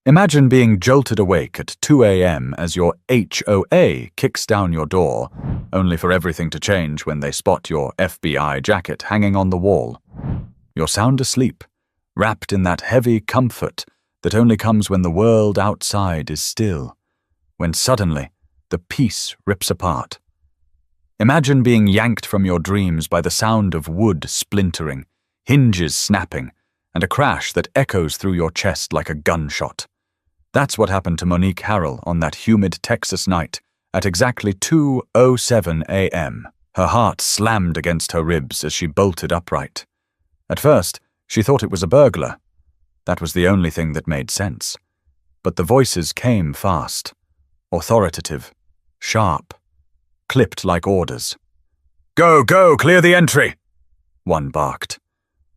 Imagine being jolted awake at 2 a.m. as your HOA kicks down your door, only for everything to change when they spot your FBI jacket hanging on the wall. You're sound asleep, wrapped in that heavy comfort that only comes when the world outside is still, when suddenly the peace rips apart. Imagine being yanked from your dreams by the sound of wood splintering, hinges snapping, and a crash that echoes through your chest like a gunshot. That's what happened to Monique Harrell on that humid Texas night at exactly 2:07 a.m. Her heart slammed against her ribs as she bolted upright. At first, she thought it was a burglar. That was the only thing that made sense. But the voices came fast, authoritative, sharp, clipped like orders. "Go, go, clear the entry!" one barked.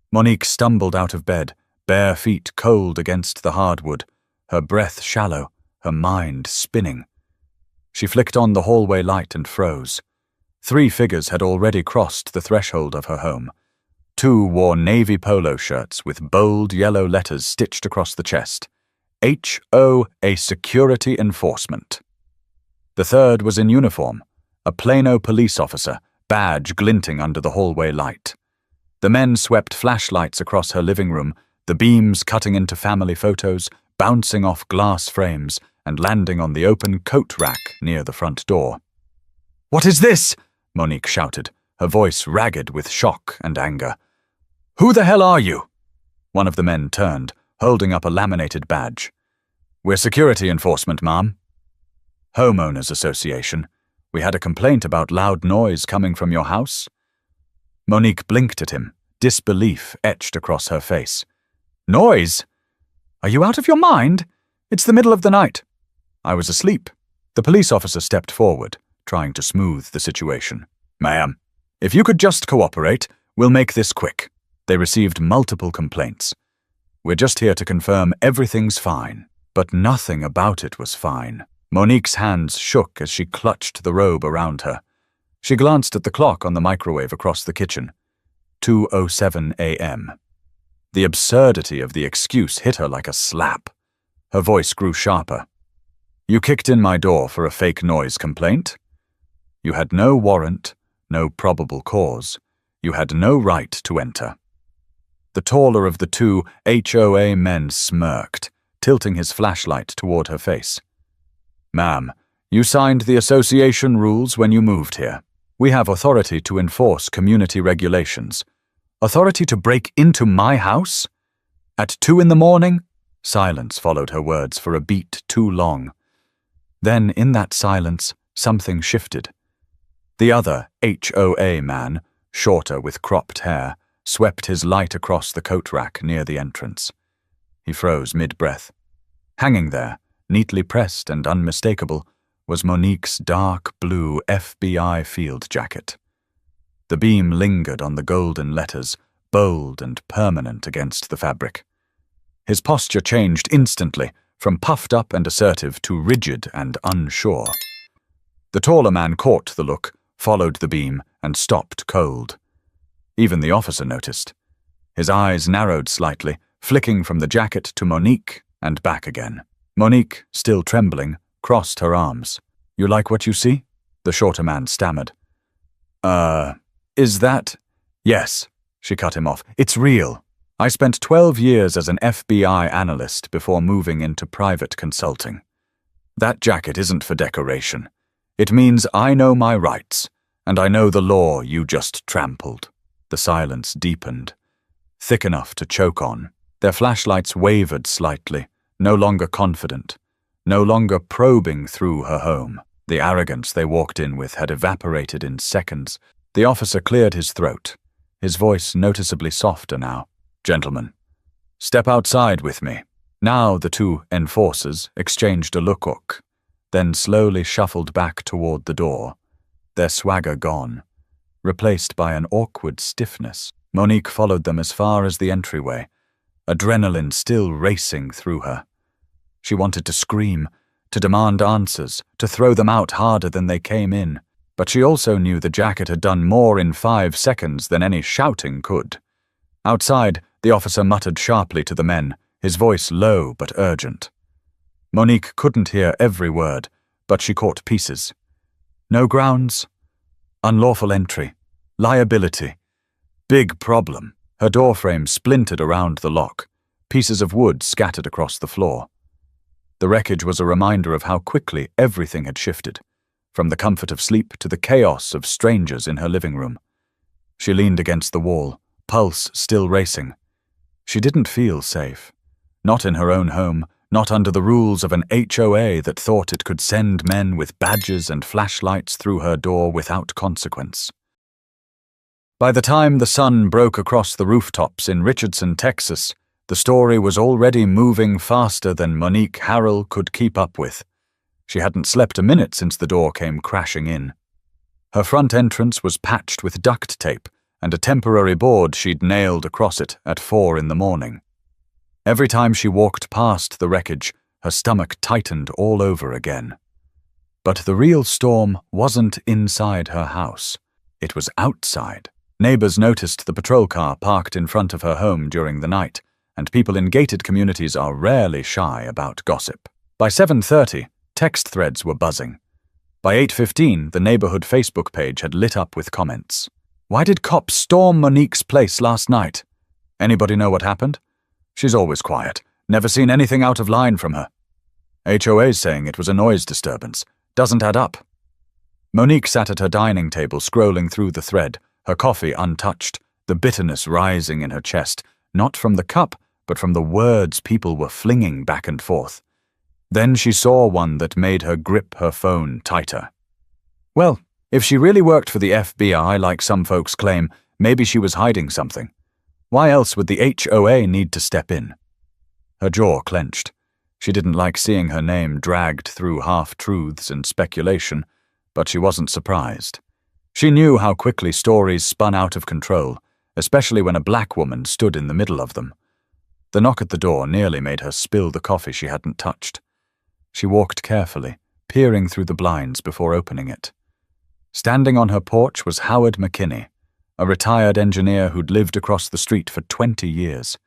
Monique stumbled out of bed, bare feet cold against the hardwood, her breath shallow, her mind spinning. She flicked on the hallway light and froze. 3 figures had already crossed the threshold of her home. 2 wore navy polo shirts with bold yellow letters stitched across the chest. HOA Security Enforcement. The 3rd was in uniform, a Plano police officer, badge glinting under the hallway light. The men swept flashlights across her living room, the beams cutting into family photos, bouncing off glass frames and landing on the open coat rack near the front door. "What is this?" Monique shouted, her voice ragged with shock and anger. "Who the hell are you?" One of the men turned, holding up a laminated badge. "We're security enforcement, ma'am." "Homeowners Association. We had a complaint about loud noise coming from your house." Monique blinked at him, disbelief etched across her face. "Noise? Are you out of your mind? It's the middle of the night." "I was asleep." The police officer stepped forward, trying to smooth the situation. "Ma'am, if you could just cooperate, we'll make this quick." They received multiple complaints. "We're just here to confirm everything's fine." But nothing about it was fine. Monique's hands shook as she clutched the robe around her. She glanced at the clock on the microwave across the kitchen. 2:07 a.m. The absurdity of the excuse hit her like a slap. Her voice grew sharper. "You kicked in my door for a fake noise complaint? You had no warrant, no probable cause. You had no right to enter." The taller of the 2 HOA men smirked, tilting his flashlight toward her face. "Ma'am, you signed the association rules when you moved here. We have authority to enforce community regulations. Authority to break into my house? At 2 in the morning? Silence followed her words for a beat too long. Then, in that silence, something shifted. The other HOA man, shorter with cropped hair, swept his light across the coat rack near the entrance. He froze mid-breath. Hanging there, neatly pressed and unmistakable, was Monique's dark blue FBI field jacket. The beam lingered on the golden letters, bold and permanent against the fabric. His posture changed instantly, from puffed up and assertive to rigid and unsure. The taller man caught the look, followed the beam, and stopped cold. Even the officer noticed. His eyes narrowed slightly, flicking from the jacket to Monique and back again. Monique, still trembling, crossed her arms. "You like what you see?" the shorter man stammered. Is that—" "Yes," she cut him off. "It's real. I spent 12 years as an FBI analyst before moving into private consulting. That jacket isn't for decoration. It means I know my rights, and I know the law you just trampled." The silence deepened, thick enough to choke on. Their flashlights wavered slightly, no longer confident, no longer probing through her home. The arrogance they walked in with had evaporated in seconds. The officer cleared his throat, his voice noticeably softer now. "Gentlemen, step outside with me." Now the 2 enforcers exchanged a look, then slowly shuffled back toward the door, their swagger gone, replaced by an awkward stiffness. Monique followed them as far as the entryway, adrenaline still racing through her. She wanted to scream, to demand answers, to throw them out harder than they came in. But she also knew the jacket had done more in 5 seconds than any shouting could. Outside, the officer muttered sharply to the men, his voice low but urgent. Monique couldn't hear every word, but she caught pieces. No grounds, unlawful entry, liability, big problem. Her doorframe splintered around the lock, pieces of wood scattered across the floor. The wreckage was a reminder of how quickly everything had shifted, from the comfort of sleep to the chaos of strangers in her living room. She leaned against the wall, pulse still racing. She didn't feel safe. Not in her own home, not under the rules of an HOA that thought it could send men with badges and flashlights through her door without consequence. By the time the sun broke across the rooftops in Richardson, Texas, the story was already moving faster than Monique Harrell could keep up with. She hadn't slept a minute since the door came crashing in. Her front entrance was patched with duct tape and a temporary board she'd nailed across it at 4 in the morning. Every time she walked past the wreckage, her stomach tightened all over again. But the real storm wasn't inside her house. It was outside. Neighbors noticed the patrol car parked in front of her home during the night, and people in gated communities are rarely shy about gossip. By 7:30, text threads were buzzing. By 8:15, the neighborhood Facebook page had lit up with comments. Why did cops storm Monique's place last night? Anybody know what happened? She's always quiet. Never seen anything out of line from her. HOA's saying it was a noise disturbance. Doesn't add up. Monique sat at her dining table scrolling through the thread, her coffee untouched, the bitterness rising in her chest, not from the cup, but from the words people were flinging back and forth. Then she saw one that made her grip her phone tighter. Well, if she really worked for the FBI like some folks claim, maybe she was hiding something. Why else would the HOA need to step in? Her jaw clenched. She didn't like seeing her name dragged through half-truths and speculation, but she wasn't surprised. She knew how quickly stories spun out of control, especially when a black woman stood in the middle of them. The knock at the door nearly made her spill the coffee she hadn't touched. She walked carefully, peering through the blinds before opening it. Standing on her porch was Howard McKinney, a retired engineer who'd lived across the street for 20 years.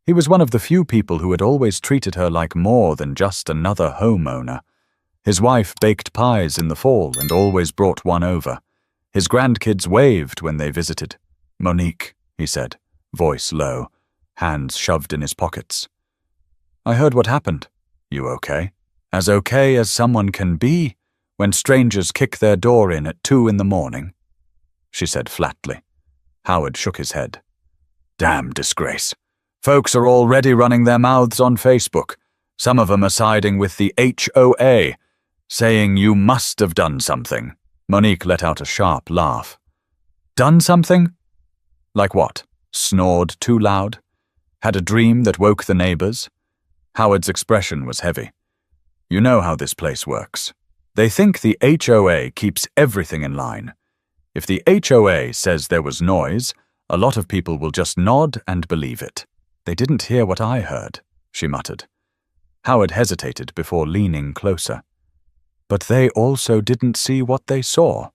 He was one of the few people who had always treated her like more than just another homeowner. His wife baked pies in the fall and always brought one over. His grandkids waved when they visited. "Monique," he said, voice low, hands shoved in his pockets. "I heard what happened. You okay?" "As okay as someone can be when strangers kick their door in at 2 in the morning," she said flatly. Howard shook his head. "Damn disgrace. Folks are already running their mouths on Facebook. Some of them are siding with the HOA, saying you must have done something." Monique let out a sharp laugh. "Done something? Like what? Snored too loud? Had a dream that woke the neighbors?" Howard's expression was heavy. "You know how this place works. They think the HOA keeps everything in line. If the HOA says there was noise, a lot of people will just nod and believe it." "They didn't hear what I heard," she muttered. Howard hesitated before leaning closer. "But they also didn't see what they saw.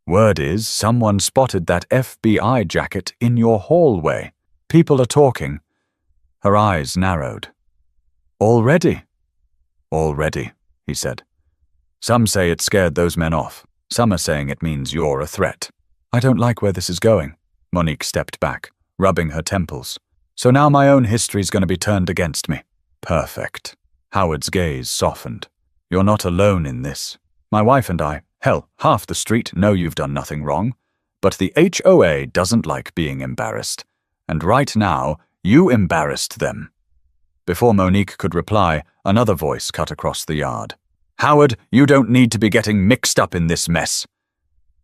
Word is someone spotted that FBI jacket in your hallway. People are talking." Her eyes narrowed. "Already?" "Already," he said. "Some say it scared those men off. Some are saying it means you're a threat." "I don't like where this is going." Monique stepped back, rubbing her temples. "So now my own history's going to be turned against me." "Perfect." Howard's gaze softened. "You're not alone in this. My wife and I, hell, half the street know you've done nothing wrong. But the HOA doesn't like being embarrassed. And right now, you embarrassed them." Before Monique could reply, another voice cut across the yard. "Howard, you don't need to be getting mixed up in this mess."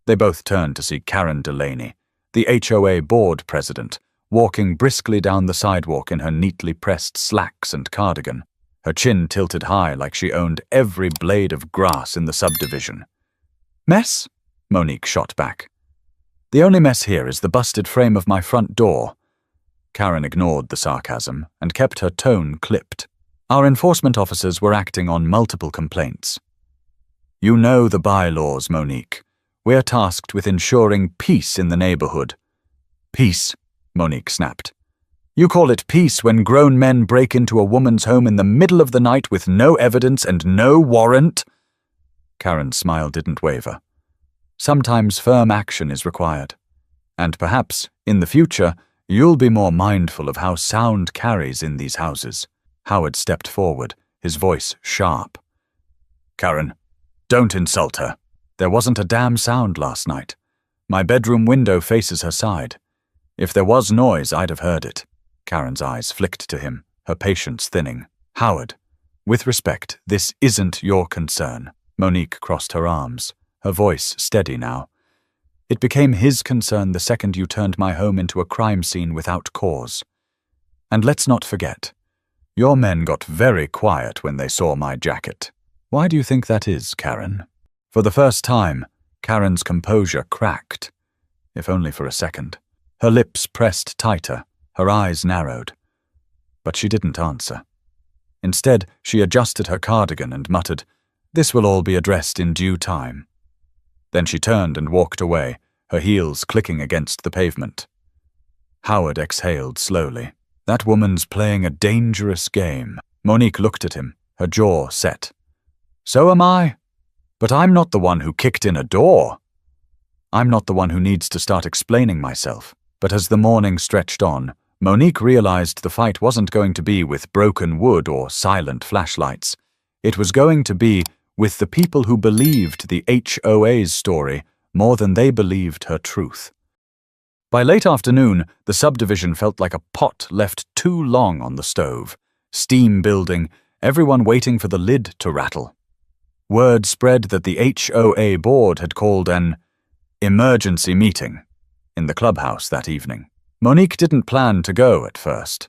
They both turned to see Karen Delaney, the HOA board president, walking briskly down the sidewalk in her neatly pressed slacks and cardigan, her chin tilted high like she owned every blade of grass in the subdivision. "Mess?" Monique shot back. "The only mess here is the busted frame of my front door." Karen ignored the sarcasm and kept her tone clipped. "Our enforcement officers were acting on multiple complaints." "You know the bylaws, Monique. We're tasked with ensuring peace in the neighborhood." "Peace," Monique snapped. You call it peace when grown men break into a woman's home in the middle of the night with no evidence and no warrant? Karen's smile didn't waver. Sometimes firm action is required. And perhaps, in the future, you'll be more mindful of how sound carries in these houses. Howard stepped forward, his voice sharp. Karen, don't insult her. There wasn't a damn sound last night. My bedroom window faces her side. If there was noise, I'd have heard it. Karen's eyes flicked to him, her patience thinning. Howard, with respect, this isn't your concern. Monique crossed her arms, her voice steady now. It became his concern the second you turned my home into a crime scene without cause. And let's not forget, your men got very quiet when they saw my jacket. Why do you think that is, Karen? For the first time, Karen's composure cracked, if only for a second. Her lips pressed tighter, her eyes narrowed. But she didn't answer. Instead, she adjusted her cardigan and muttered, "This will all be addressed in due time." Then she turned and walked away, her heels clicking against the pavement. Howard exhaled slowly. That woman's playing a dangerous game. Monique looked at him, her jaw set. So am I. But I'm not the one who kicked in a door. I'm not the one who needs to start explaining myself. But as the morning stretched on, Monique realized the fight wasn't going to be with broken wood or silent flashlights. It was going to be with the people who believed the HOA's story more than they believed her truth. By late afternoon, the subdivision felt like a pot left too long on the stove, steam building, everyone waiting for the lid to rattle. Word spread that the HOA board had called an emergency meeting in the clubhouse that evening. Monique didn't plan to go at first.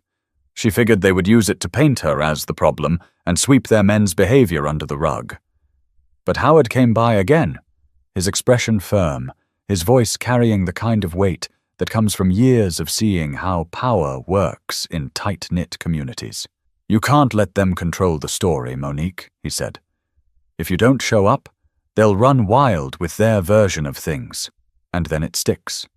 She figured they would use it to paint her as the problem and sweep their men's behavior under the rug. But Howard came by again, his expression firm, his voice carrying the kind of weight that comes from years of seeing how power works in tight-knit communities. You can't let them control the story, Monique, he said. If you don't show up, they'll run wild with their version of things, and then it sticks.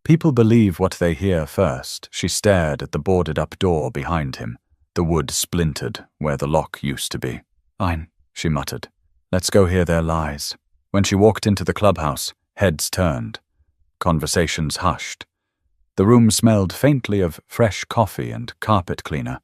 People believe what they hear first. She stared at the boarded-up door behind him, the wood splintered where the lock used to be. Fine, she muttered. Let's go hear their lies. When she walked into the clubhouse, heads turned. Conversations hushed. The room smelled faintly of fresh coffee and carpet cleaner,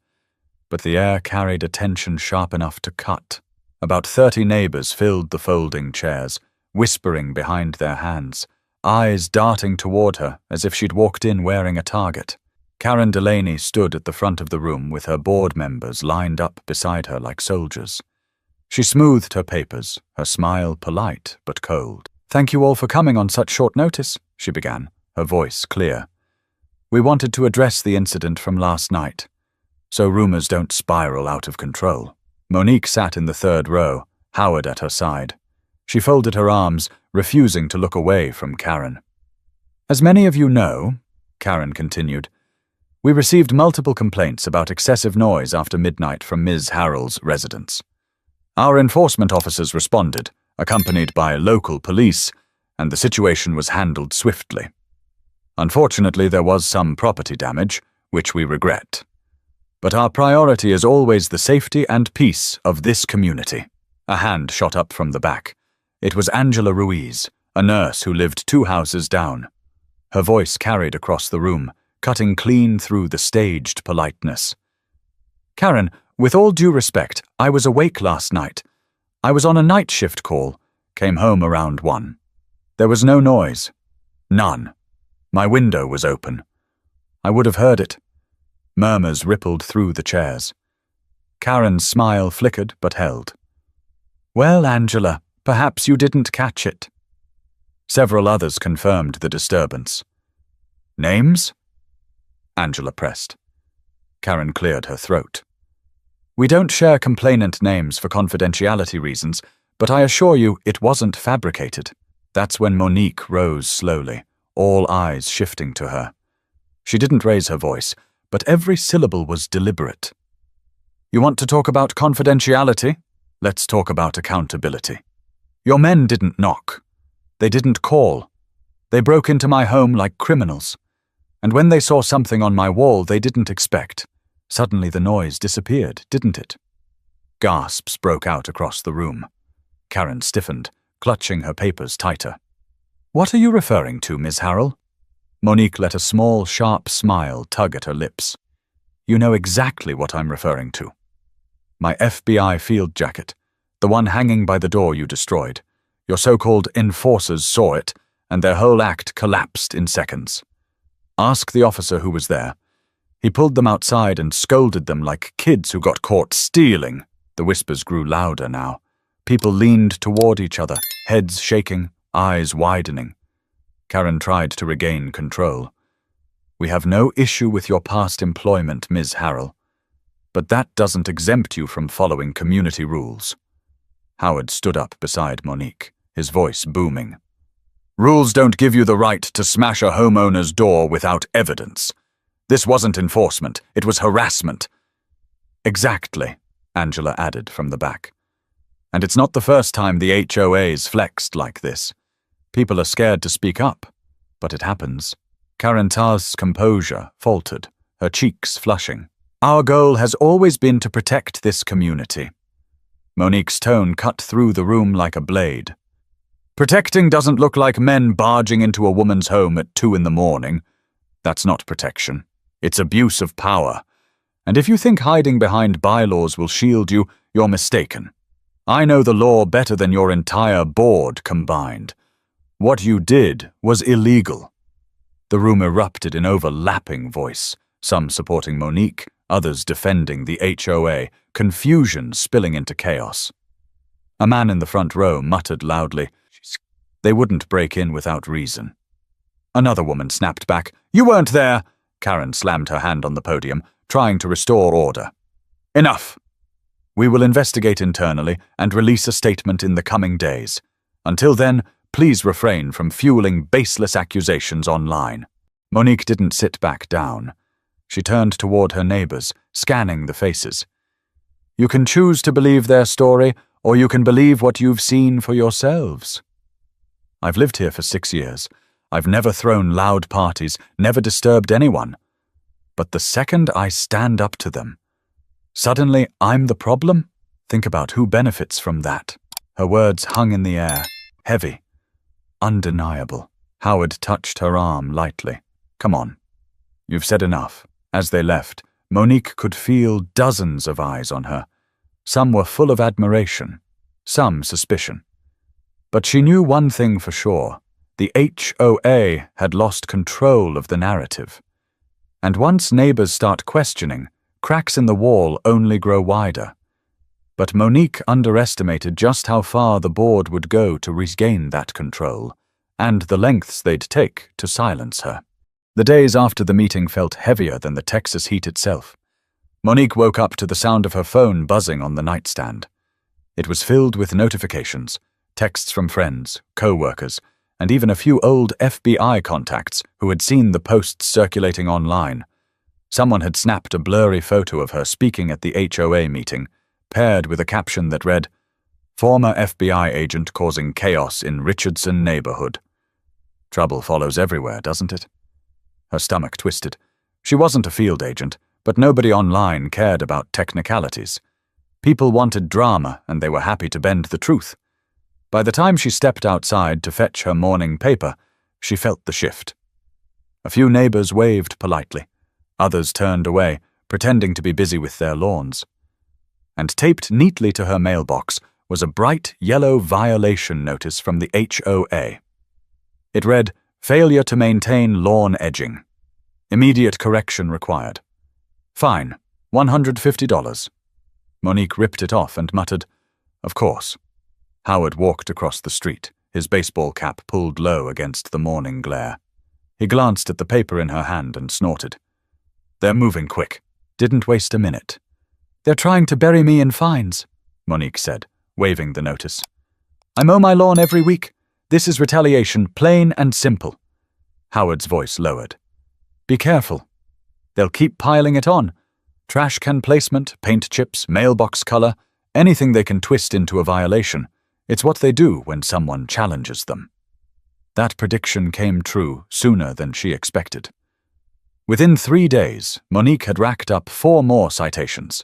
but the air carried a tension sharp enough to cut. About 30 neighbors filled the folding chairs, whispering behind their hands, eyes darting toward her as if she'd walked in wearing a target. Karen Delaney stood at the front of the room with her board members lined up beside her like soldiers. She smoothed her papers, her smile polite but cold. "Thank you all for coming on such short notice," she began, her voice clear. "We wanted to address the incident from last night, so rumors don't spiral out of control." Monique sat in the third row, Howard at her side. She folded her arms, refusing to look away from Karen. "As many of you know," Karen continued, "we received multiple complaints about excessive noise after midnight from Ms. Harrell's residence. Our enforcement officers responded, accompanied by local police, and the situation was handled swiftly. Unfortunately, there was some property damage, which we regret. But our priority is always the safety and peace of this community." A hand shot up from the back. It was Angela Ruiz, a nurse who lived 2 houses down. Her voice carried across the room, cutting clean through the staged politeness. "Karen, with all due respect, I was awake last night. I was on a night shift call, came home around 1. There was no noise. None. My window was open. I would have heard it." Murmurs rippled through the chairs. Karen's smile flickered but held. "Well, Angela, perhaps you didn't catch it." Several others confirmed the disturbance. "Names?" Angela pressed. Karen cleared her throat. "We don't share complainant names for confidentiality reasons, but I assure you it wasn't fabricated." That's when Monique rose slowly, all eyes shifting to her. She didn't raise her voice, but every syllable was deliberate. "You want to talk about confidentiality? Let's talk about accountability. Your men didn't knock. They didn't call. They broke into my home like criminals. And when they saw something on my wall they didn't expect, suddenly the noise disappeared, didn't it? Gasps broke out across the room. Karen stiffened, clutching her papers tighter. What are you referring to, Ms. Harrell? Monique let a small, sharp smile tug at her lips. You know exactly what I'm referring to. My FBI field jacket, the one hanging by the door you destroyed. Your so-called enforcers saw it, and their whole act collapsed in seconds. Ask the officer who was there. He pulled them outside and scolded them like kids who got caught stealing. The whispers grew louder now. People leaned toward each other, heads shaking, eyes widening. Karen tried to regain control. We have no issue with your past employment, Ms. Harrell, but that doesn't exempt you from following community rules. Howard stood up beside Monique, his voice booming. Rules don't give you the right to smash a homeowner's door without evidence. This wasn't enforcement, it was harassment. Exactly, Angela added from the back. And it's not the first time the HOA's flexed like this. People are scared to speak up, but it happens. Karen Tarr's composure faltered, her cheeks flushing. Our goal has always been to protect this community. Monique's tone cut through the room like a blade. Protecting doesn't look like men barging into a woman's home at 2 a.m. That's not protection. It's abuse of power. And if you think hiding behind bylaws will shield you, you're mistaken. I know the law better than your entire board combined. What you did was illegal. The room erupted in overlapping voice, some supporting Monique, others defending the HOA, confusion spilling into chaos. A man in the front row muttered loudly, they wouldn't break in without reason. Another woman snapped back, You weren't there! Karen slammed her hand on the podium, trying to restore order. Enough! We will investigate internally and release a statement in the coming days. Until then, please refrain from fueling baseless accusations online. Monique didn't sit back down. She turned toward her neighbors, scanning the faces. You can choose to believe their story, or you can believe what you've seen for yourselves. I've lived here for 6 years. I've never thrown loud parties, never disturbed anyone. But the second I stand up to them, suddenly I'm the problem? Think about who benefits from that. Her words hung in the air, heavy, undeniable. Howard touched her arm lightly. Come on. You've said enough. As they left, Monique could feel dozens of eyes on her. Some were full of admiration, some suspicion. But she knew one thing for sure. The HOA had lost control of the narrative. And once neighbors start questioning, cracks in the wall only grow wider. But Monique underestimated just how far the board would go to regain that control, and the lengths they'd take to silence her. The days after the meeting felt heavier than the Texas heat itself. Monique woke up to the sound of her phone buzzing on the nightstand. It was filled with notifications, texts from friends, co-workers, and even a few old FBI contacts who had seen the posts circulating online. Someone had snapped a blurry photo of her speaking at the HOA meeting, paired with a caption that read, Former FBI agent causing chaos in Richardson neighborhood. Trouble follows everywhere, doesn't it? Her stomach twisted. She wasn't a field agent, but nobody online cared about technicalities. People wanted drama, and they were happy to bend the truth. By the time she stepped outside to fetch her morning paper, she felt the shift. A few neighbors waved politely. Others turned away, pretending to be busy with their lawns. And taped neatly to her mailbox was a bright yellow violation notice from the HOA. It read, Failure to maintain lawn edging. Immediate correction required. Fine, $150. Monique ripped it off and muttered, Of course. Howard walked across the street, his baseball cap pulled low against the morning glare. He glanced at the paper in her hand and snorted. They're moving quick. Didn't waste a minute. They're trying to bury me in fines, Monique said, waving the notice. I mow my lawn every week. This is retaliation, plain and simple. Howard's voice lowered. Be careful. They'll keep piling it on. Trash can placement, paint chips, mailbox color, anything they can twist into a violation. It's what they do when someone challenges them. That prediction came true sooner than she expected. Within 3 days, Monique had racked up 4 more citations,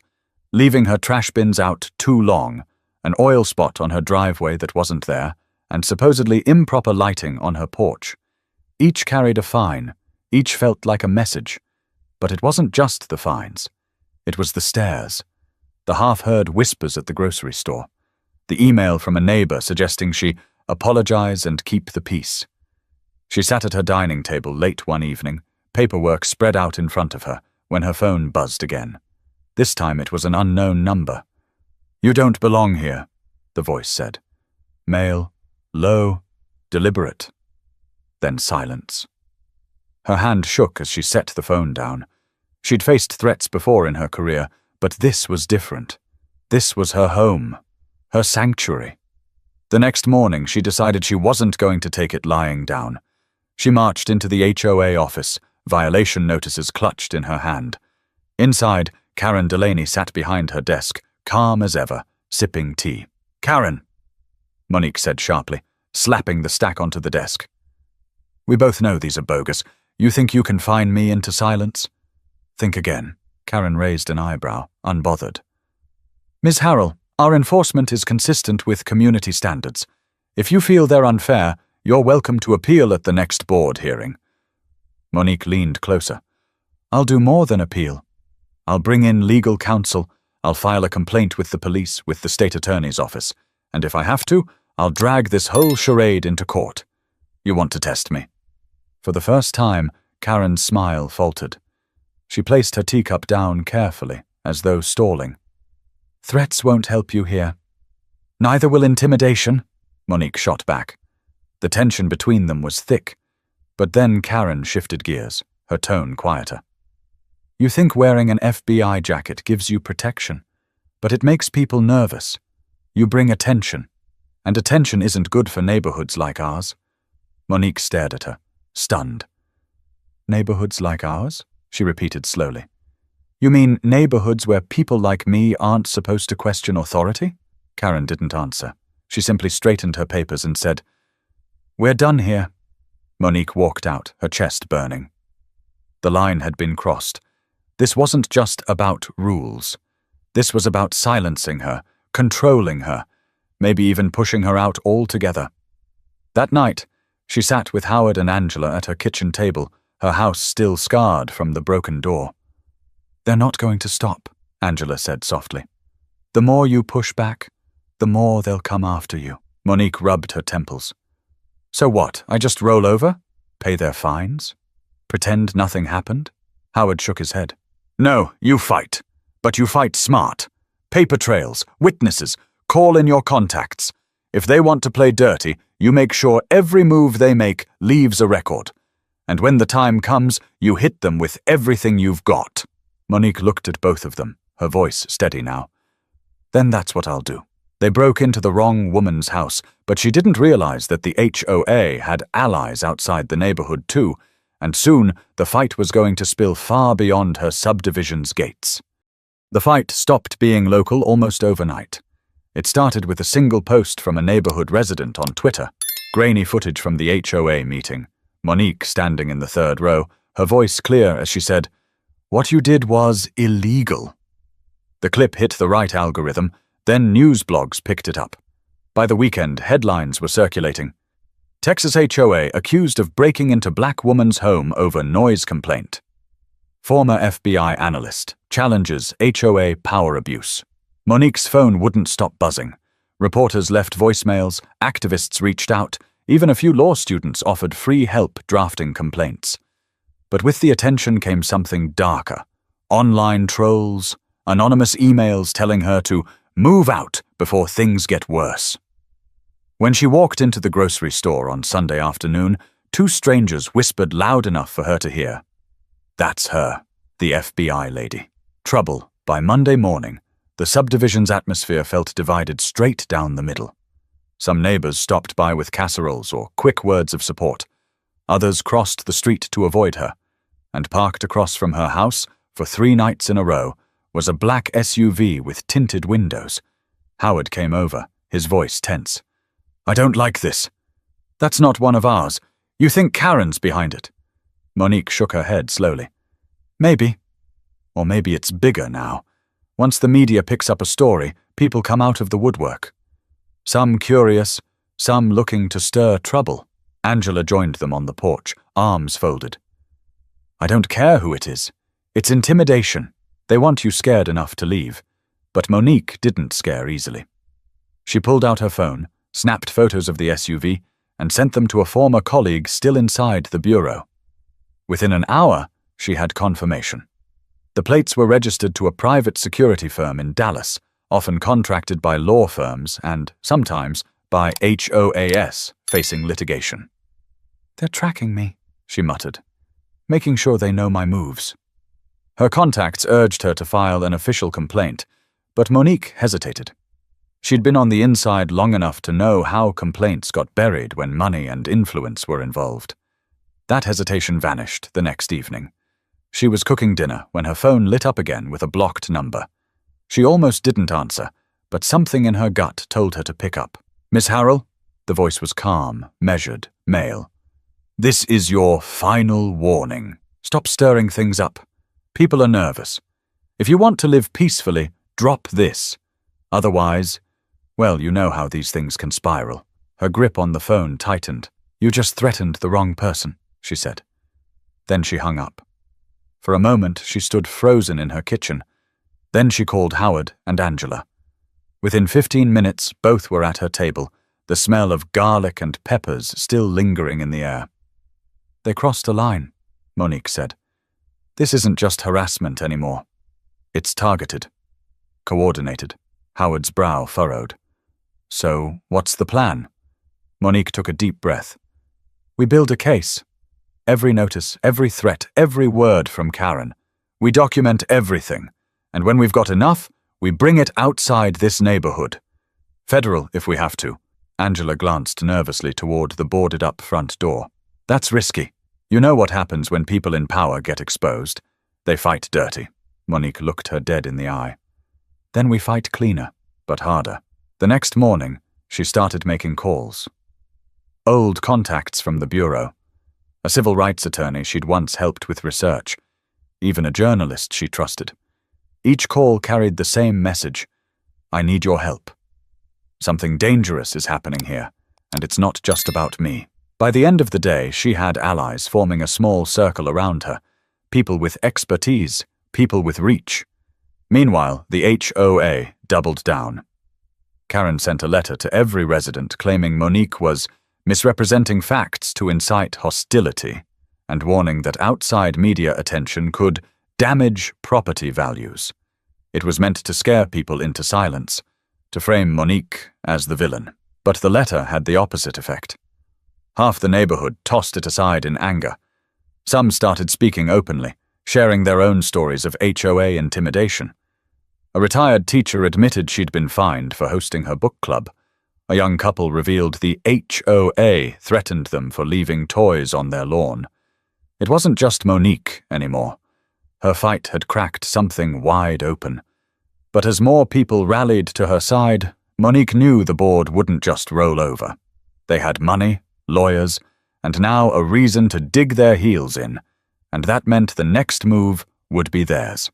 leaving her trash bins out too long, an oil spot on her driveway that wasn't there, and supposedly improper lighting on her porch. Each carried a fine, each felt like a message. But it wasn't just the fines. It was the stares, the half-heard whispers at the grocery store, the email from a neighbor suggesting she apologize and keep the peace. She sat at her dining table late one evening, paperwork spread out in front of her, when her phone buzzed again. This time it was an unknown number. "You don't belong here," the voice said. Male, low, deliberate. Then silence. Her hand shook as she set the phone down. She'd faced threats before in her career, but this was different. This was her home, her sanctuary. The next morning, she decided she wasn't going to take it lying down. She marched into the HOA office, violation notices clutched in her hand. Inside, Karen Delaney sat behind her desk, calm as ever, sipping tea. "Karen," Monique said sharply, slapping the stack onto the desk. "We both know these are bogus. You think you can fine me into silence?" "Think again." Karen raised an eyebrow, unbothered. "Ms. Harrell, our enforcement is consistent with community standards. If you feel they're unfair, you're welcome to appeal at the next board hearing." Monique leaned closer. "I'll do more than appeal. I'll bring in legal counsel. I'll file a complaint with the police, with the state attorney's office. And if I have to, I'll drag this whole charade into court. You want to test me?" For the first time, Karen's smile faltered. She placed her teacup down carefully, as though stalling. "Threats won't help you here." "Neither will intimidation," Monique shot back. The tension between them was thick, but then Karen shifted gears, her tone quieter. "You think wearing an FBI jacket gives you protection, but it makes people nervous. You bring attention, and attention isn't good for neighborhoods like ours." Monique stared at her, stunned. "Neighborhoods like ours?" she repeated slowly. "You mean neighborhoods where people like me aren't supposed to question authority?" Karen didn't answer. She simply straightened her papers and said, "We're done here." Monique walked out, her chest burning. The line had been crossed. This wasn't just about rules. This was about silencing her, controlling her, maybe even pushing her out altogether. That night, she sat with Howard and Angela at her kitchen table, her house still scarred from the broken door. "They're not going to stop," Angela said softly. "The more you push back, the more they'll come after you." Monique rubbed her temples. "So what, I just roll over? Pay their fines? Pretend nothing happened?" Howard shook his head. "No, you fight. But you fight smart. Paper trails, witnesses, call in your contacts. If they want to play dirty, you make sure every move they make leaves a record. And when the time comes, you hit them with everything you've got." Monique looked at both of them, her voice steady now. "Then that's what I'll do." They broke into the wrong woman's house, but she didn't realize that the HOA had allies outside the neighborhood too, and soon the fight was going to spill far beyond her subdivision's gates. The fight stopped being local almost overnight. It started with a single post from a neighborhood resident on Twitter, grainy footage from the HOA meeting. Monique standing in the third row, her voice clear as she said, "What you did was illegal." The clip hit the right algorithm, then news blogs picked it up. By the weekend, headlines were circulating. Texas HOA accused of breaking into black woman's home over noise complaint. Former FBI analyst challenges HOA power abuse. Monique's phone wouldn't stop buzzing. Reporters left voicemails, activists reached out, even a few law students offered free help drafting complaints. But with the attention came something darker. Online trolls, anonymous emails telling her to move out before things get worse. When she walked into the grocery store on Sunday afternoon, 2 strangers whispered loud enough for her to hear. That's her, the FBI lady. Trouble. By Monday morning, the subdivision's atmosphere felt divided straight down the middle. Some neighbors stopped by with casseroles or quick words of support. Others crossed the street to avoid her. And parked across from her house, for 3 nights in a row, was a black SUV with tinted windows. Howard came over, his voice tense. "I don't like this." "That's not one of ours. You think Karen's behind it." Monique shook her head slowly. Maybe. Or maybe it's bigger now. Once the media picks up a story, people come out of the woodwork. Some curious, some looking to stir trouble. Angela joined them on the porch, arms folded. I don't care who it is. It's intimidation. They want you scared enough to leave. But Monique didn't scare easily. She pulled out her phone, snapped photos of the SUV, and sent them to a former colleague still inside the bureau. Within an hour, she had confirmation. The plates were registered to a private security firm in Dallas, often contracted by law firms and, sometimes, by HOAs facing litigation. They're tracking me, she muttered, making sure they know my moves. Her contacts urged her to file an official complaint, but Monique hesitated. She'd been on the inside long enough to know how complaints got buried when money and influence were involved. That hesitation vanished the next evening. She was cooking dinner when her phone lit up again with a blocked number. She almost didn't answer, but something in her gut told her to pick up. Miss Harrell? The voice was calm, measured, male. This is your final warning. Stop stirring things up. People are nervous. If you want to live peacefully, drop this. Otherwise, well, you know how these things can spiral. Her grip on the phone tightened. You just threatened the wrong person, she said. Then she hung up. For a moment, she stood frozen in her kitchen. Then she called Howard and Angela. Within 15 minutes, both were at her table, the smell of garlic and peppers still lingering in the air. They crossed a line, Monique said. This isn't just harassment anymore. It's targeted. Coordinated. Howard's brow furrowed. So, what's the plan? Monique took a deep breath. We build a case. Every notice, every threat, every word from Karen. We document everything. And when we've got enough, we bring it outside this neighborhood. Federal, if we have to. Angela glanced nervously toward the boarded-up front door. That's risky. You know what happens when people in power get exposed. They fight dirty. Monique looked her dead in the eye. Then we fight cleaner, but harder. The next morning, she started making calls. Old contacts from the bureau. A civil rights attorney she'd once helped with research. Even a journalist she trusted. Each call carried the same message. I need your help. Something dangerous is happening here, and it's not just about me. By the end of the day, she had allies forming a small circle around her. People with expertise, people with reach. Meanwhile, the HOA doubled down. Karen sent a letter to every resident claiming Monique was misrepresenting facts to incite hostility and warning that outside media attention could damage property values. It was meant to scare people into silence, to frame Monique as the villain. But the letter had the opposite effect. Half the neighborhood tossed it aside in anger. Some started speaking openly, sharing their own stories of HOA intimidation. A retired teacher admitted she'd been fined for hosting her book club. A young couple revealed the HOA threatened them for leaving toys on their lawn. It wasn't just Monique anymore. Her fight had cracked something wide open. But as more people rallied to her side, Monique knew the board wouldn't just roll over. They had money, lawyers, and now a reason to dig their heels in, and that meant the next move would be theirs.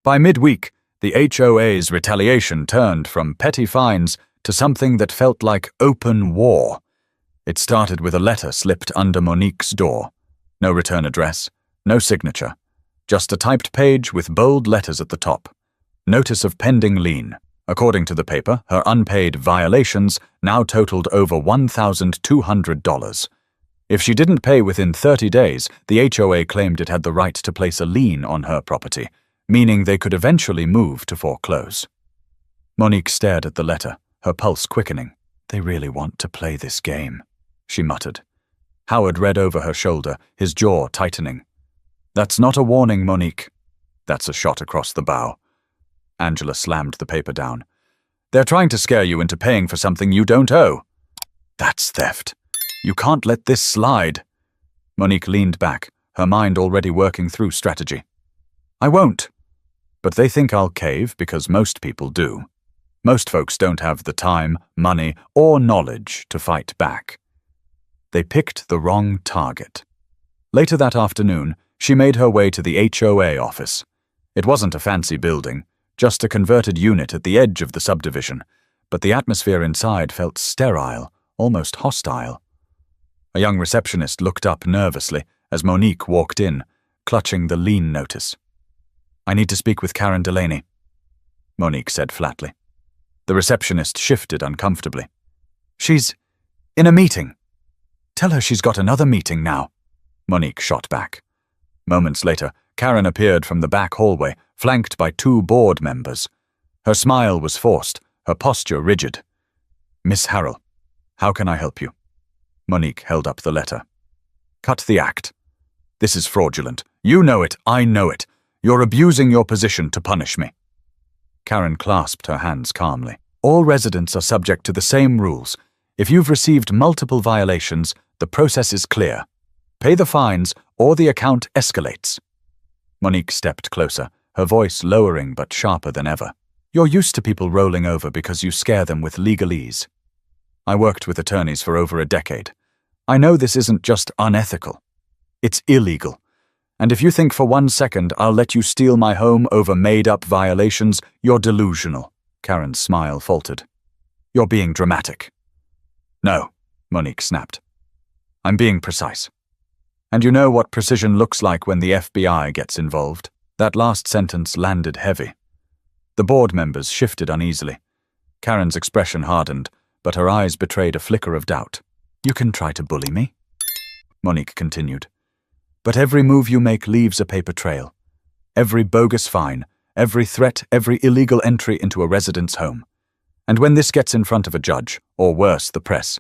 By midweek, the HOA's retaliation turned from petty fines to something that felt like open war. It started with a letter slipped under Monique's door. No return address, no signature, just a typed page with bold letters at the top. Notice of pending lien. According to the paper, her unpaid violations now totaled over $1,200. If she didn't pay within 30 days, the HOA claimed it had the right to place a lien on her property, meaning they could eventually move to foreclose. Monique stared at the letter, her pulse quickening. They really want to play this game, she muttered. Howard read over her shoulder, his jaw tightening. That's not a warning, Monique. That's a shot across the bow. Angela slammed the paper down. They're trying to scare you into paying for something you don't owe. That's theft. You can't let this slide. Monique leaned back, her mind already working through strategy. I won't. But they think I'll cave because most people do. Most folks don't have the time, money, or knowledge to fight back. They picked the wrong target. Later that afternoon, She made her way to the HOA office. It wasn't a fancy building, just a converted unit at the edge of the subdivision, but the atmosphere inside felt sterile, almost hostile. A young receptionist looked up nervously as Monique walked in, clutching the lien notice. "I need to speak with Karen Delaney," Monique said flatly. The receptionist shifted uncomfortably. "She's in a meeting." "Tell her she's got another meeting now," Monique shot back. Moments later, Karen appeared from the back hallway, flanked by 2 board members. Her smile was forced, her posture rigid. "Miss Harrell, how can I help you?" Monique held up the letter. "Cut the act. This is fraudulent. You know it, I know it. You're abusing your position to punish me." Karen clasped her hands calmly. "All residents are subject to the same rules. If you've received multiple violations, the process is clear. Pay the fines or the account escalates." Monique stepped closer, her voice lowering but sharper than ever. "You're used to people rolling over because you scare them with legalese. I worked with attorneys for over a decade. I know this isn't just unethical. It's illegal. And if you think for 1 second I'll let you steal my home over made-up violations, you're delusional." Karen's smile faltered. "You're being dramatic." "No," Monique snapped. "I'm being precise. And you know what precision looks like when the FBI gets involved." That last sentence landed heavy. The board members shifted uneasily. Karen's expression hardened, but her eyes betrayed a flicker of doubt. "You can try to bully me," Monique continued. "But every move you make leaves a paper trail. Every bogus fine, every threat, every illegal entry into a resident's home. And when this gets in front of a judge, or worse, the press,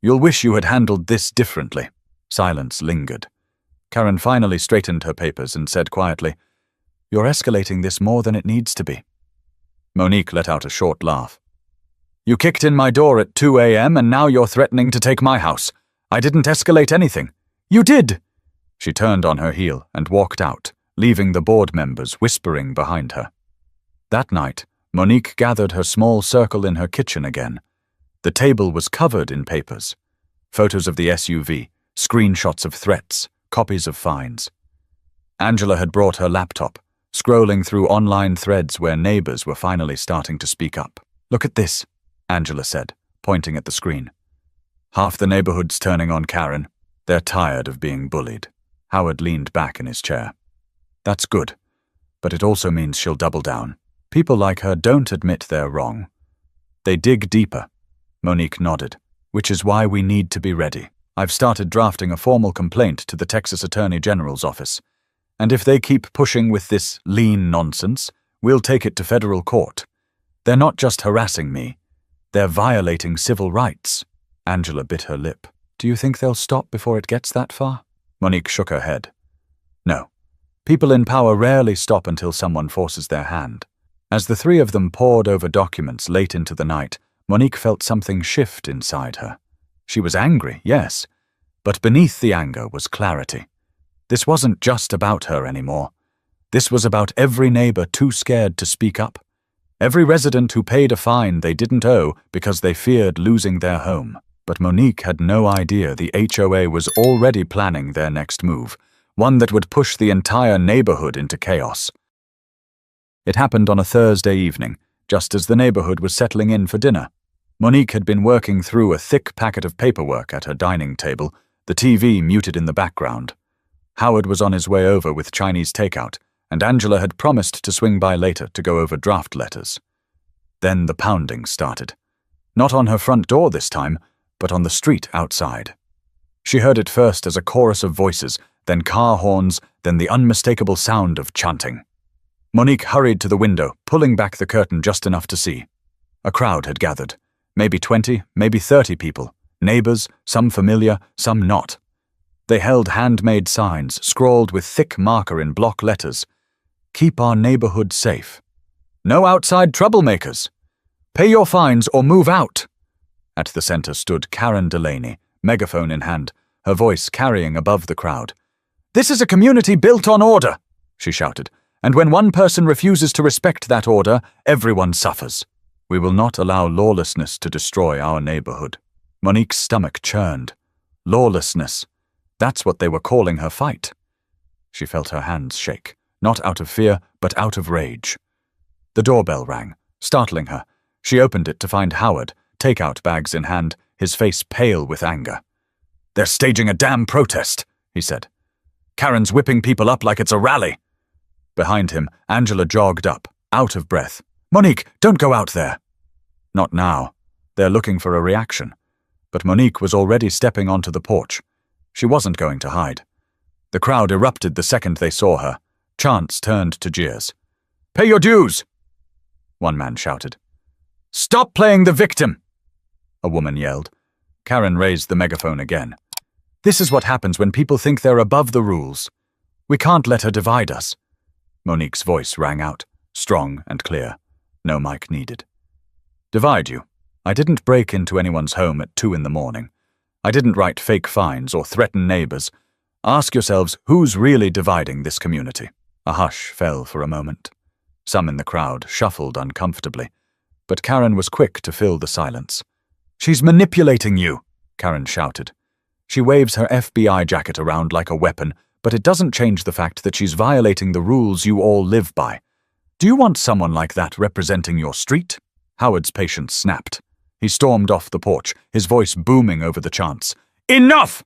you'll wish you had handled this differently." Silence lingered. Karen finally straightened her papers and said quietly, "You're escalating this more than it needs to be." Monique let out a short laugh. "You kicked in my door at 2 a.m. and now you're threatening to take my house. I didn't escalate anything." "You did!" She turned on her heel and walked out, leaving the board members whispering behind her. That night, Monique gathered her small circle in her kitchen again. The table was covered in papers. Photos of the SUV, screenshots of threats, copies of fines. Angela had brought her laptop, scrolling through online threads where neighbors were finally starting to speak up. "Look at this," Angela said, pointing at the screen. "Half the neighborhood's turning on Karen. They're tired of being bullied." Howard leaned back in his chair. "That's good, but it also means she'll double down. People like her don't admit they're wrong. They dig deeper." Monique nodded. "Which is why we need to be ready. I've started drafting a formal complaint to the Texas Attorney General's office. And if they keep pushing with this lien nonsense, we'll take it to federal court. They're not just harassing me. They're violating civil rights." Angela bit her lip. "Do you think they'll stop before it gets that far?" Monique shook her head. "No. People in power rarely stop until someone forces their hand." As the 3 of them pored over documents late into the night, Monique felt something shift inside her. She was angry, yes, but beneath the anger was clarity. This wasn't just about her anymore. This was about every neighbor too scared to speak up. Every resident who paid a fine they didn't owe because they feared losing their home. But Monique had no idea the HOA was already planning their next move, one that would push the entire neighborhood into chaos. It happened on a Thursday evening, just as the neighborhood was settling in for dinner. Monique had been working through a thick packet of paperwork at her dining table, the TV muted in the background. Howard was on his way over with Chinese takeout, and Angela had promised to swing by later to go over draft letters. Then the pounding started. Not on her front door this time, but on the street outside. She heard it first as a chorus of voices, then car horns, then the unmistakable sound of chanting. Monique hurried to the window, pulling back the curtain just enough to see. A crowd had gathered. Maybe 20, maybe 30 people. Neighbors, some familiar, some not. They held handmade signs, scrawled with thick marker in block letters. "Keep our neighborhood safe." "No outside troublemakers." "Pay your fines or move out." At the center stood Karen Delaney, megaphone in hand, her voice carrying above the crowd. "This is a community built on order," she shouted, "and when one person refuses to respect that order, everyone suffers. We will not allow lawlessness to destroy our neighborhood." Monique's stomach churned. Lawlessness. That's what they were calling her fight. She felt her hands shake, not out of fear, but out of rage. The doorbell rang, startling her. She opened it to find Howard, takeout bags in hand, his face pale with anger. "They're staging a damn protest," he said. "Karen's whipping people up like it's a rally." Behind him, Angela jogged up, out of breath. "Monique, don't go out there." Not now. They're looking for a reaction. But Monique was already stepping onto the porch. She wasn't going to hide. The crowd erupted the second they saw her. Chants turned to jeers. "Pay your dues!" one man shouted. "Stop playing the victim!" a woman yelled. Karen raised the megaphone again. "This is what happens when people think they're above the rules. We can't let her divide us." Monique's voice rang out, strong and clear. No mic needed. "Divide you? I didn't break into anyone's home at 2 a.m. I didn't write fake fines or threaten neighbors. Ask yourselves who's really dividing this community." A hush fell for a moment. Some in the crowd shuffled uncomfortably, but Karen was quick to fill the silence. "She's manipulating you," Karen shouted. "She waves her FBI jacket around like a weapon, but it doesn't change the fact that she's violating the rules you all live by. Do you want someone like that representing your street?" Howard's patience snapped. He stormed off the porch, his voice booming over the chants. "Enough!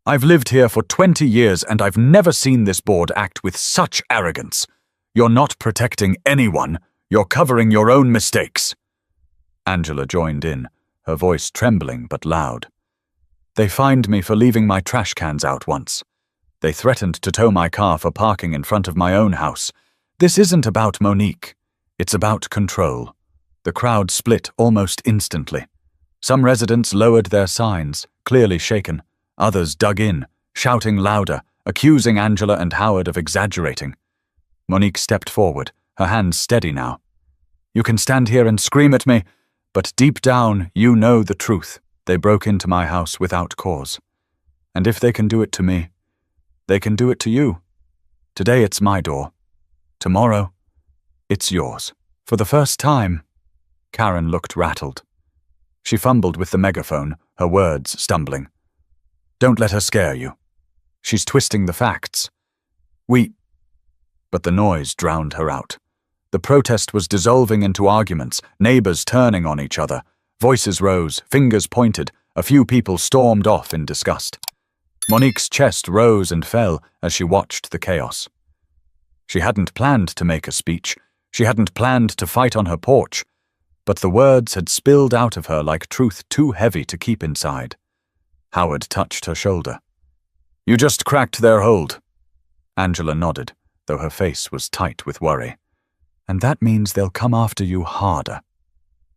I've lived here for 20 years and I've never seen this board act with such arrogance. You're not protecting anyone. You're covering your own mistakes." Angela joined in, her voice trembling but loud. "They fined me for leaving my trash cans out once. They threatened to tow my car for parking in front of my own house. This isn't about Monique. It's about control." The crowd split almost instantly. Some residents lowered their signs, clearly shaken. Others dug in, shouting louder, accusing Angela and Howard of exaggerating. Monique stepped forward, her hands steady now. "You can stand here and scream at me, but deep down you know the truth. They broke into my house without cause. And if they can do it to me, they can do it to you. Today it's my door. Tomorrow, it's yours." For the first time, Karen looked rattled. She fumbled with the megaphone, her words stumbling. "Don't let her scare you. She's twisting the facts. But the noise drowned her out. The protest was dissolving into arguments, neighbors turning on each other. Voices rose, fingers pointed, a few people stormed off in disgust. Monique's chest rose and fell as she watched the chaos. She hadn't planned to make a speech. She hadn't planned to fight on her porch. But the words had spilled out of her like truth too heavy to keep inside. Howard touched her shoulder. "You just cracked their hold." Angela nodded, though her face was tight with worry. "And that means they'll come after you harder."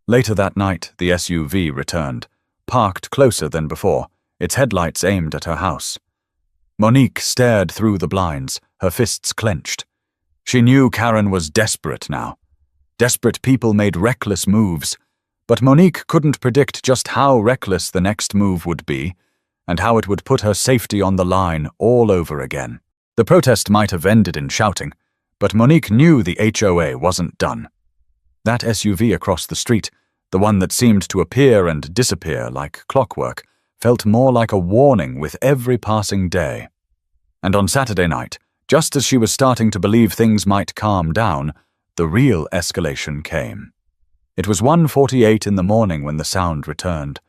Later that night, the SUV returned, parked closer than before, its headlights aimed at her house. Monique stared through the blinds, her fists clenched. She knew Karen was desperate now. Desperate people made reckless moves, but Monique couldn't predict just how reckless the next move would be, and how it would put her safety on the line all over again. The protest might have ended in shouting, but Monique knew the HOA wasn't done. That SUV across the street, the one that seemed to appear and disappear like clockwork, felt more like a warning with every passing day. And on Saturday night, just as she was starting to believe things might calm down, the real escalation came. It was 1:48 in the morning when the sound returned.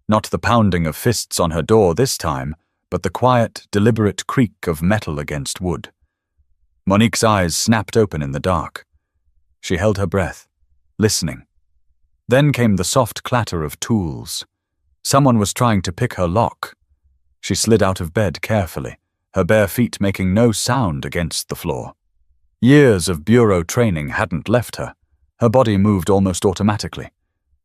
Not the pounding of fists on her door this time, but the quiet, deliberate creak of metal against wood. Monique's eyes snapped open in the dark. She held her breath, listening. Then came the soft clatter of tools. Someone was trying to pick her lock. She slid out of bed carefully, her bare feet making no sound against the floor. Years of bureau training hadn't left her. Her body moved almost automatically.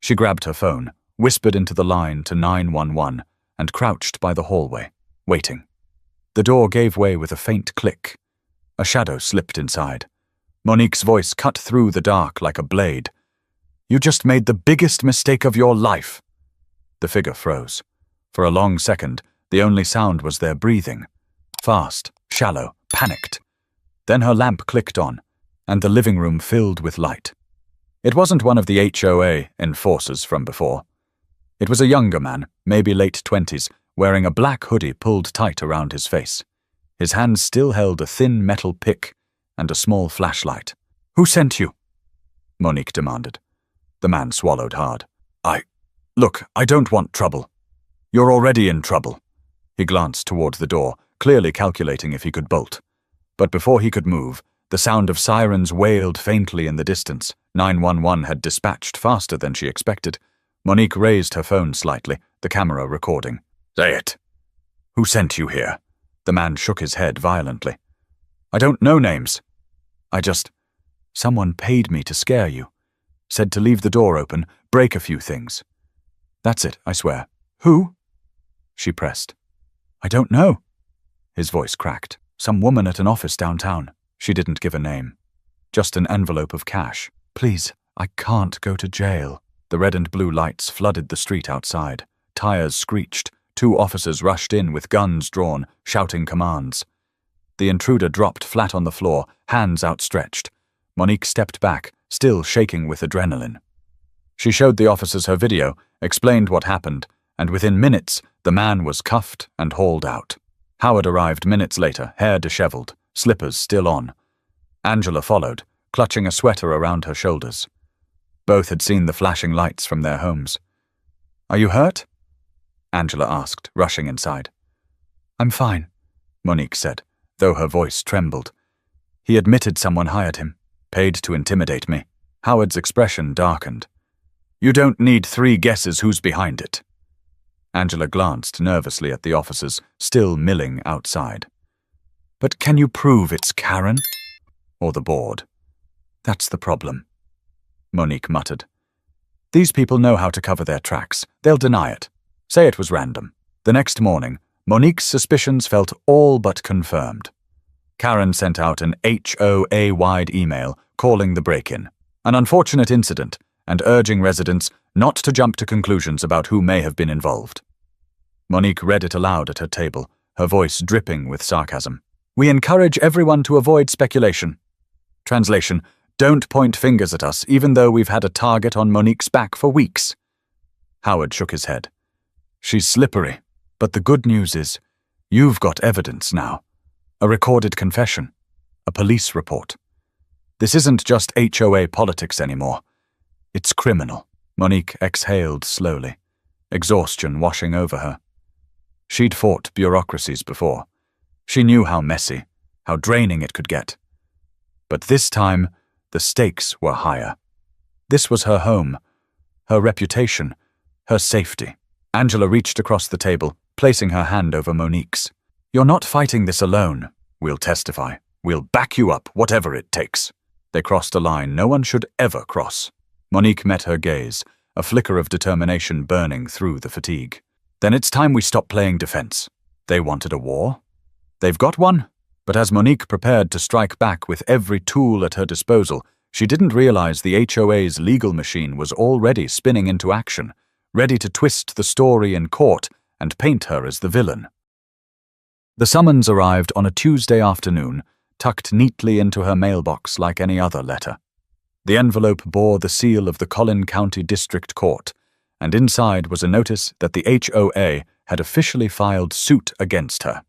She grabbed her phone, whispered into the line to 911, and crouched by the hallway, waiting. The door gave way with a faint click. A shadow slipped inside. Monique's voice cut through the dark like a blade. "You just made the biggest mistake of your life." The figure froze. For a long second, the only sound was their breathing. Fast, shallow, panicked. Then her lamp clicked on, and the living room filled with light. It wasn't one of the HOA enforcers from before. It was a younger man, maybe late 20s, wearing a black hoodie pulled tight around his face. His hand still held a thin metal pick and a small flashlight. "Who sent you?" Monique demanded. The man swallowed hard. Look, I don't want trouble. You're already in trouble." He glanced toward the door, clearly calculating if he could bolt. But before he could move, the sound of sirens wailed faintly in the distance. 911 had dispatched faster than she expected. Monique raised her phone slightly, the camera recording. "Say it. Who sent you here?" The man shook his head violently. "I don't know names. Someone paid me to scare you. Said to leave the door open, break a few things. That's it, I swear." "Who?" She pressed. "I don't know." His voice cracked. "Some woman at an office downtown." She didn't give a name. Just an envelope of cash. "Please, I can't go to jail." The red and blue lights flooded the street outside. Tires screeched. 2 officers rushed in with guns drawn, shouting commands. The intruder dropped flat on the floor, hands outstretched. Monique stepped back, still shaking with adrenaline. She showed the officers her video, explained what happened, and within minutes, the man was cuffed and hauled out. Howard arrived minutes later, hair disheveled, slippers still on. Angela followed, clutching a sweater around her shoulders. Both had seen the flashing lights from their homes. "Are you hurt?" Angela asked, rushing inside. "I'm fine," Monique said, though her voice trembled. "He admitted someone hired him, paid to intimidate me." Howard's expression darkened. "You don't need 3 guesses who's behind it." Angela glanced nervously at the officers, still milling outside. "But can you prove it's Karen? Or the board?" "That's the problem," Monique muttered. "These people know how to cover their tracks. They'll deny it. Say it was random." The next morning, Monique's suspicions felt all but confirmed. Karen sent out an HOA-wide email calling the break-in. An unfortunate incident, and urging residents not to jump to conclusions about who may have been involved. Monique read it aloud at her table, her voice dripping with sarcasm. "We encourage everyone to avoid speculation." Translation: "Don't point fingers at us, even though we've had a target on Monique's back for weeks." Howard shook his head. "She's slippery, but the good news is, you've got evidence now. A recorded confession. A police report. This isn't just HOA politics anymore. It's criminal." Monique exhaled slowly, exhaustion washing over her. She'd fought bureaucracies before. She knew how messy, how draining it could get. But this time, the stakes were higher. This was her home, her reputation, her safety. Angela reached across the table, placing her hand over Monique's. "You're not fighting this alone. We'll testify. We'll back you up, whatever it takes." They crossed a line no one should ever cross. Monique met her gaze, a flicker of determination burning through the fatigue. "Then it's time we stop playing defense. They wanted a war. They've got one." But as Monique prepared to strike back with every tool at her disposal, she didn't realize the HOA's legal machine was already spinning into action, ready to twist the story in court and paint her as the villain. The summons arrived on a Tuesday afternoon, tucked neatly into her mailbox like any other letter. The envelope bore the seal of the Collin County District Court, and inside was a notice that the HOA had officially filed suit against her.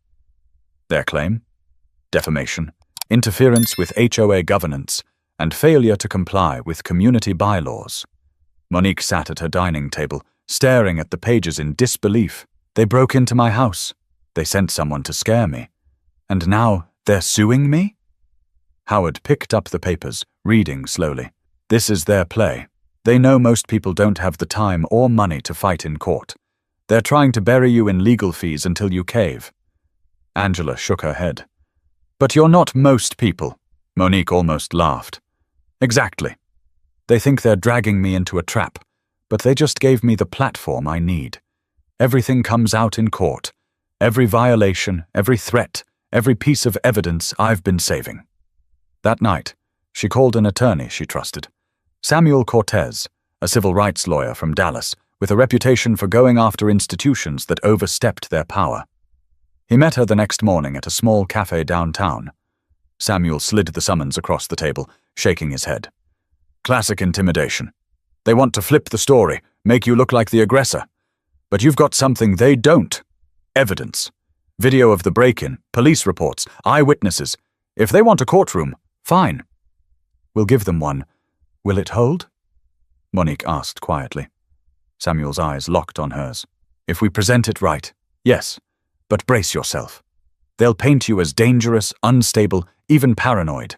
Their claim? Defamation, interference with HOA governance, and failure to comply with community bylaws. Monique sat at her dining table, staring at the pages in disbelief. "They broke into my house. They sent someone to scare me. And now they're suing me?" Howard picked up the papers, reading slowly. "This is their play. They know most people don't have the time or money to fight in court. They're trying to bury you in legal fees until you cave." Angela shook her head. "But you're not most people." Monique almost laughed. "Exactly. They think they're dragging me into a trap, but they just gave me the platform I need. Everything comes out in court. Every violation, every threat, every piece of evidence I've been saving." That night, she called an attorney she trusted. Samuel Cortez, a civil rights lawyer from Dallas, with a reputation for going after institutions that overstepped their power. He met her the next morning at a small cafe downtown. Samuel slid the summons across the table, shaking his head. "Classic intimidation. They want to flip the story, make you look like the aggressor. But you've got something they don't. Evidence. Video of the break-in, police reports, eyewitnesses. If they want a courtroom, fine. We'll give them one. Will it hold? Monique asked quietly. Samuel's eyes locked on hers. If we present it right, yes, but brace yourself. They'll paint you as dangerous, unstable, even paranoid.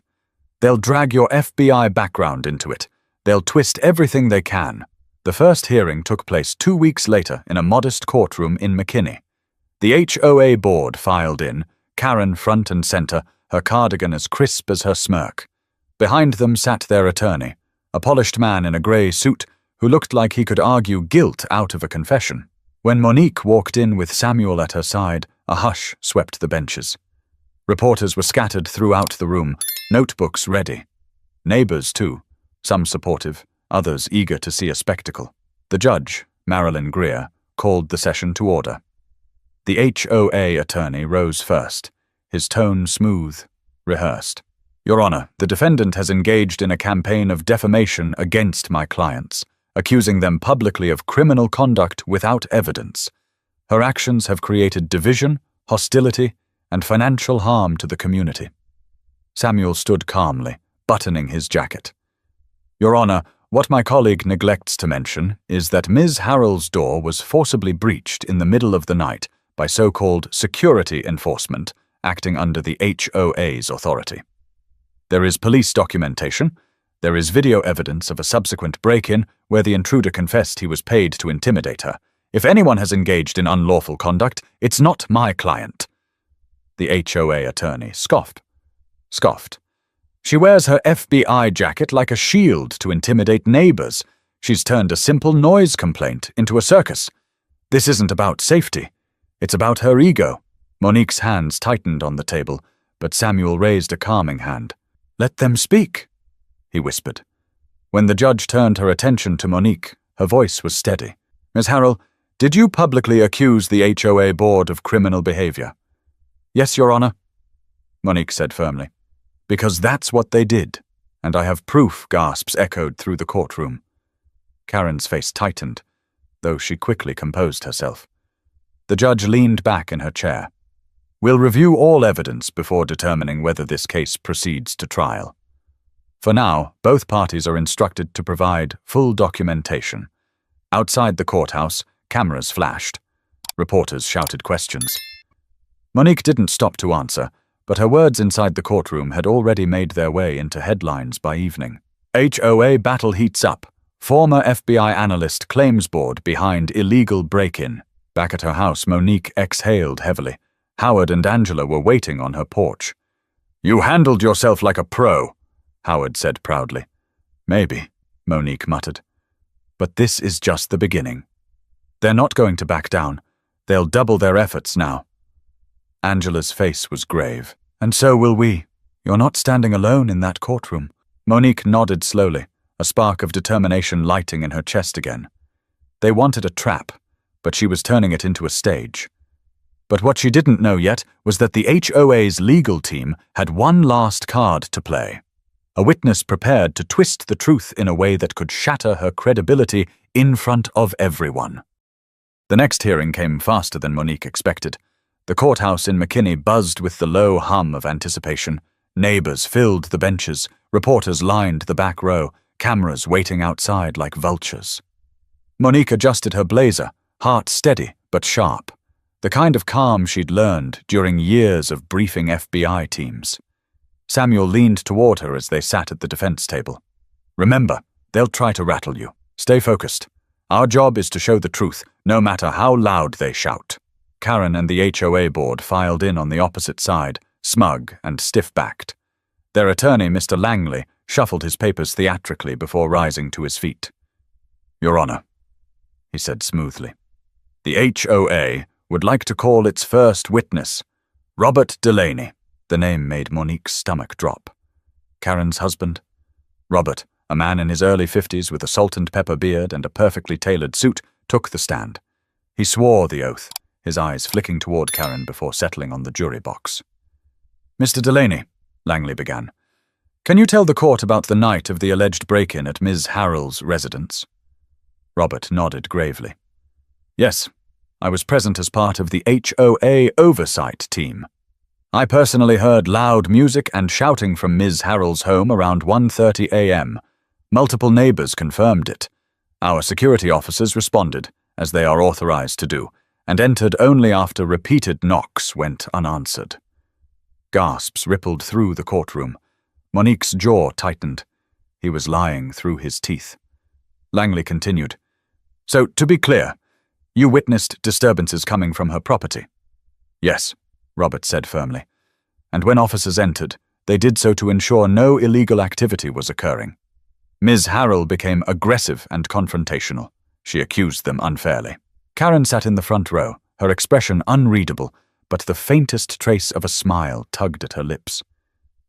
They'll drag your FBI background into it. They'll twist everything they can. The first hearing took place 2 weeks later in a modest courtroom in McKinney. The HOA board filed in, Karen front and center, her cardigan as crisp as her smirk. Behind them sat their attorney, a polished man in a grey suit who looked like he could argue guilt out of a confession. When Monique walked in with Samuel at her side, a hush swept the benches. Reporters were scattered throughout the room, notebooks ready. Neighbors, too, some supportive, others eager to see a spectacle. The judge, Marilyn Greer, called the session to order. The HOA attorney rose first, his tone smooth, rehearsed. Your Honor, the defendant has engaged in a campaign of defamation against my clients, accusing them publicly of criminal conduct without evidence. Her actions have created division, hostility, and financial harm to the community. Samuel stood calmly, buttoning his jacket. Your Honor, what my colleague neglects to mention is that Ms. Harrell's door was forcibly breached in the middle of the night by so-called security enforcement acting under the HOA's authority. There is police documentation. There is video evidence of a subsequent break-in where the intruder confessed he was paid to intimidate her. If anyone has engaged in unlawful conduct, it's not my client. The HOA attorney scoffed. She wears her FBI jacket like a shield to intimidate neighbors. She's turned a simple noise complaint into a circus. This isn't about safety. It's about her ego. Monique's hands tightened on the table, but Samuel raised a calming hand. Let them speak, he whispered. When the judge turned her attention to Monique, her voice was steady. Ms. Harrell, did you publicly accuse the HOA board of criminal behavior? Yes, Your Honor, Monique said firmly. Because that's what they did, and I have proof, gasps echoed through the courtroom. Karen's face tightened, though she quickly composed herself. The judge leaned back in her chair. We'll review all evidence before determining whether this case proceeds to trial. For now, both parties are instructed to provide full documentation. Outside the courthouse, cameras flashed. Reporters shouted questions. Monique didn't stop to answer, but her words inside the courtroom had already made their way into headlines by evening. HOA battle heats up. Former FBI analyst claims board behind illegal break-in. Back at her house, Monique exhaled heavily. Howard and Angela were waiting on her porch. You handled yourself like a pro, Howard said proudly. Maybe, Monique muttered. But this is just the beginning. They're not going to back down. They'll double their efforts now. Angela's face was grave. And so will we. You're not standing alone in that courtroom. Monique nodded slowly, a spark of determination lighting in her chest again. They wanted a trap, but she was turning it into a stage. But what she didn't know yet was that the HOA's legal team had one last card to play. A witness prepared to twist the truth in a way that could shatter her credibility in front of everyone. The next hearing came faster than Monique expected. The courthouse in McKinney buzzed with the low hum of anticipation. Neighbors filled the benches, reporters lined the back row, cameras waiting outside like vultures. Monique adjusted her blazer, heart steady but sharp. The kind of calm she'd learned during years of briefing FBI teams. Samuel leaned toward her as they sat at the defense table. Remember, they'll try to rattle you. Stay focused. Our job is to show the truth, no matter how loud they shout. Karen and the HOA board filed in on the opposite side, smug and stiff-backed. Their attorney, Mr. Langley, shuffled his papers theatrically before rising to his feet. Your Honor, he said smoothly. The HOA would like to call its first witness, Robert Delaney. The name made Monique's stomach drop. Karen's husband? Robert, a man in his early 50s with a salt-and-pepper beard and a perfectly tailored suit, took the stand. He swore the oath, his eyes flicking toward Karen before settling on the jury box. Mr. Delaney, Langley began, can you tell the court about the night of the alleged break-in at Ms. Harrell's residence? Robert nodded gravely. Yes, I was present as part of the HOA oversight team. I personally heard loud music and shouting from Ms. Harrell's home around 1:30 a.m. Multiple neighbors confirmed it. Our security officers responded, as they are authorized to do, and entered only after repeated knocks went unanswered. Gasps rippled through the courtroom. Monique's jaw tightened. He was lying through his teeth. Langley continued. So, to be clear, you witnessed disturbances coming from her property? Yes, Robert said firmly. And when officers entered, they did so to ensure no illegal activity was occurring. Ms. Harrell became aggressive and confrontational. She accused them unfairly. Karen sat in the front row, her expression unreadable, but the faintest trace of a smile tugged at her lips.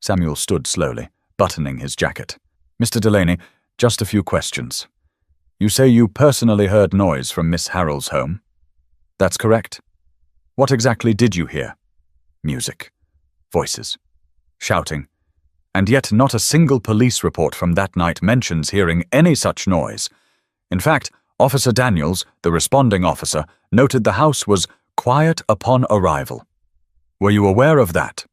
Samuel stood slowly, buttoning his jacket. Mr. Delaney, just a few questions. You say you personally heard noise from Miss Harrell's home? That's correct. What exactly did you hear? Music, voices, shouting, and yet not a single police report from that night mentions hearing any such noise. In fact, Officer Daniels, the responding officer, noted the house was quiet upon arrival. Were you aware of that?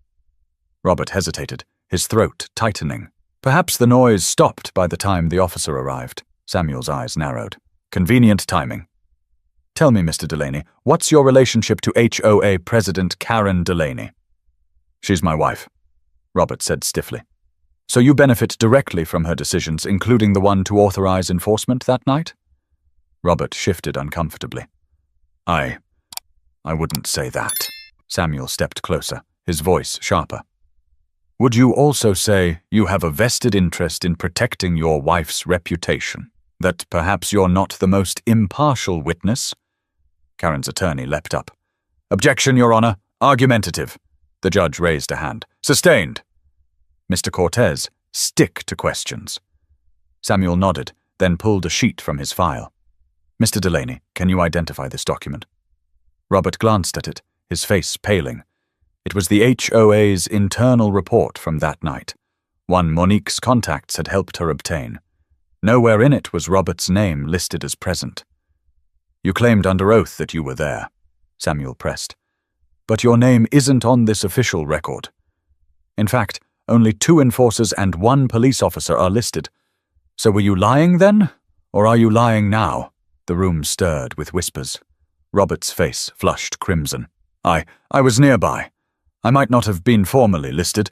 Robert hesitated, his throat tightening. Perhaps the noise stopped by the time the officer arrived. Samuel's eyes narrowed. Convenient timing. Tell me, Mr. Delaney, what's your relationship to HOA President Karen Delaney? She's my wife, Robert said stiffly. So you benefit directly from her decisions, including the one to authorize enforcement that night? Robert shifted uncomfortably. I wouldn't say that. Samuel stepped closer, his voice sharper. Would you also say you have a vested interest in protecting your wife's reputation? That perhaps you're not the most impartial witness? Karen's attorney leapt up. Objection, Your Honor. Argumentative. The judge raised a hand. Sustained. Mr. Cortez, stick to questions. Samuel nodded, then pulled a sheet from his file. Mr. Delaney, can you identify this document? Robert glanced at it, his face paling. It was the HOA's internal report from that night, one Monique's contacts had helped her obtain. Nowhere in it was Robert's name listed as present. You claimed under oath that you were there, Samuel pressed. But your name isn't on this official record. In fact, only 2 enforcers and 1 police officer are listed. So were you lying then, or are you lying now? The room stirred with whispers. Robert's face flushed crimson. I was nearby. I might not have been formally listed,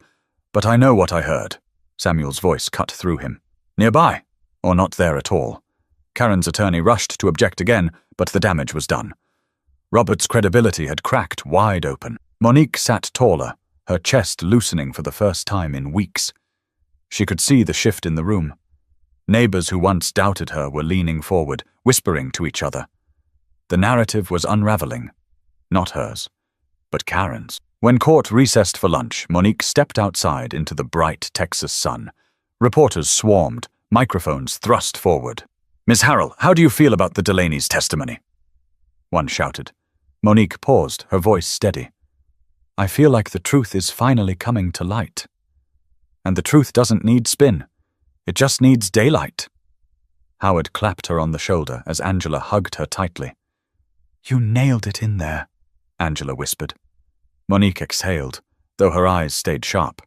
but I know what I heard. Samuel's voice cut through him. Nearby, or not there at all. Karen's attorney rushed to object again, but the damage was done. Robert's credibility had cracked wide open. Monique sat taller, her chest loosening for the first time in weeks. She could see the shift in the room. Neighbors who once doubted her were leaning forward, whispering to each other. The narrative was unraveling. Not hers, but Karen's. When court recessed for lunch, Monique stepped outside into the bright Texas sun. Reporters swarmed, microphones thrust forward. Ms. Harrell, how do you feel about the Delaney's testimony? One shouted. Monique paused, her voice steady. I feel like the truth is finally coming to light. And the truth doesn't need spin. It just needs daylight. Howard clapped her on the shoulder as Angela hugged her tightly. You nailed it in there, Angela whispered. Monique exhaled, though her eyes stayed sharp.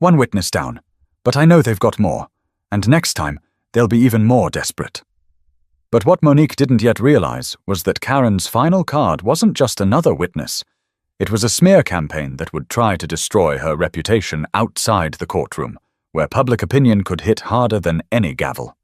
1 witness down, but I know they've got more, and next time they'll be even more desperate. But what Monique didn't yet realize was that Karen's final card wasn't just another witness. It was a smear campaign that would try to destroy her reputation outside the courtroom, where public opinion could hit harder than any gavel.